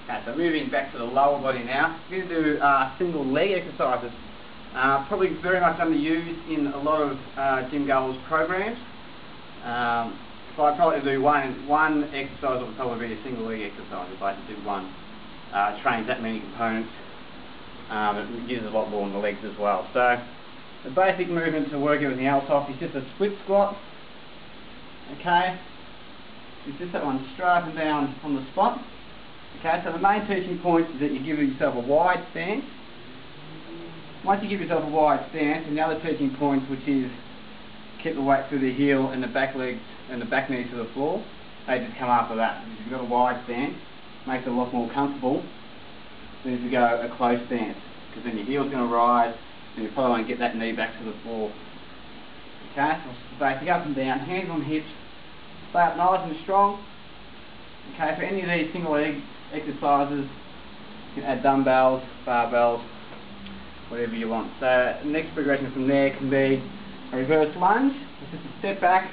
Okay, so moving back to the lower body now. We're going to do single leg exercises. Probably very much underused in a lot of gym goers programs. So I'd probably do one exercise would probably be a single leg exercise if I had to do one. Trains that many components. It uses a lot more on the legs as well. So the basic movement to work everything else off is just a split squat. Okay, it's just that one straight up and down on the spot. Okay, so the main teaching point is that you give yourself a wide stance. Once you give yourself a wide stance, and the other teaching points, which is keep the weight through the heel and the back legs and the back knees to the floor, they just come after that. If you've got a wide stance, it makes it a lot more comfortable than if you go a close stance, because then your heel's going to rise and you probably won't get that knee back to the floor. Okay, so basic up and down, hands on hips, stay up nice and strong. Okay, for any of these single leg exercises, you can add dumbbells, barbells, whatever you want. So the next progression from there can be a reverse lunge. It's just a step back,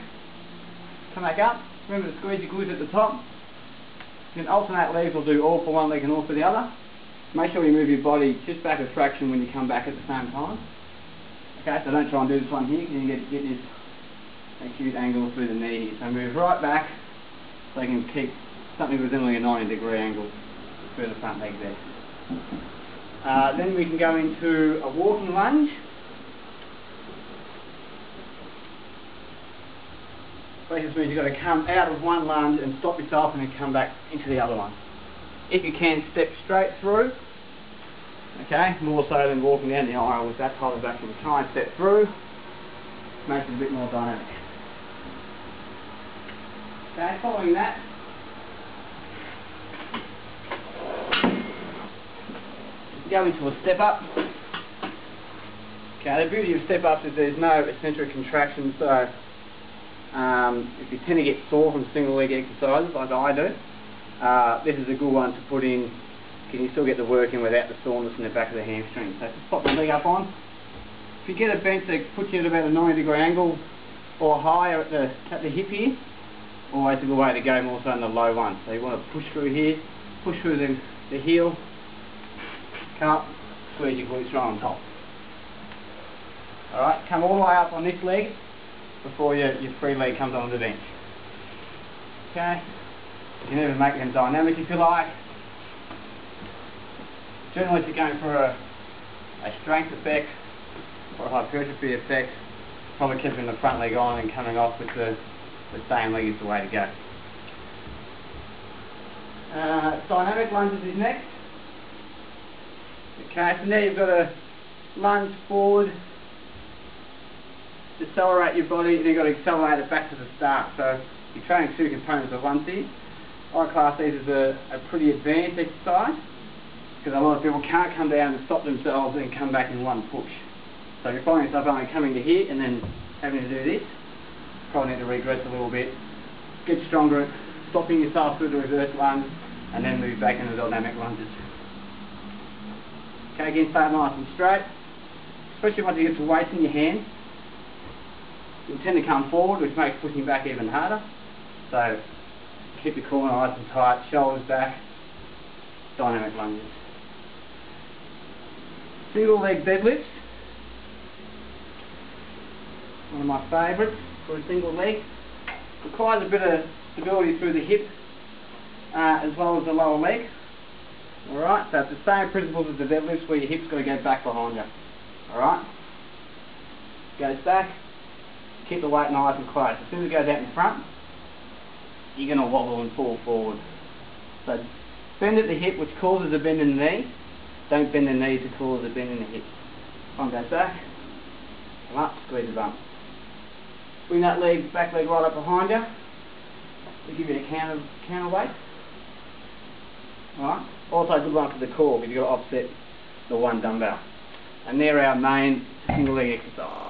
come back up. Remember to squeeze your glutes at the top. You can alternate legs or do all for one leg and all for the other. Make sure you move your body just back a fraction when you come back at the same time. Okay, so don't try and do this one here because you get this acute angle through the knee here. So move right back so you can keep something resembling a 90-degree angle through the front leg there. Then we can go into a walking lunge. Basically means you've got to come out of one lunge and stop yourself and then come back into the other one. If you can, step straight through. Okay, more so than walking down the aisle with that type of action. Try and step through, makes it a bit more dynamic. Okay, following that, go into a step up. Okay, the beauty of step ups is there's no eccentric contraction, so if you tend to get sore from single leg exercises like I do, this is a good one to put in because you still get the work in without the soreness in the back of the hamstring. So just pop the leg up on. If you get a bench that puts you at about a 90-degree angle or higher at the hip here, always a good way to go, more so in the low one. So you want to push through here, push through the heel, come up, squeeze your glutes right on top. Alright, come all the way up on this leg before your free leg comes on the bench. Okay, you can even make them dynamic if you like. Generally if you're going for a strength effect or a hypertrophy effect, probably keeping the front leg on and coming off with the same leg is the way to go. Dynamic lunges is next. Okay, so now you've got to lunge forward, decelerate your body, and you've got to accelerate it back to the start. So you're training two components at once here. I class these as a pretty advanced exercise because a lot of people can't come down and stop themselves and come back in one push. So you're finding yourself only coming to here and then having to do this. Probably need to regress a little bit, get stronger at stopping yourself through the reverse lunge and then move back into dynamic lunges. Okay, again, stay nice and straight, especially once you get the weights in your hand. You tend to come forward, which makes pushing back even harder. So keep your core nice and tight, shoulders back, dynamic lunges. Single leg deadlifts, one of my favourites for a single leg. Requires a bit of stability through the hip as well as the lower leg. Alright, so it's the same principles as the deadlifts where your hips got to go back behind you. Alright? Goes back, keep the weight nice and close. As soon as it goes out in front, you're going to wobble and fall forward. So bend at the hip, which causes a bend in the knee. Don't bend the knee to cause a bend in the hip. One goes back, come up, squeeze the bum. Bring that back leg right up behind you. We'll give you a counter weight. Alright, also a good one for the core because you've got to offset the one dumbbell. And they're our main single leg exercise.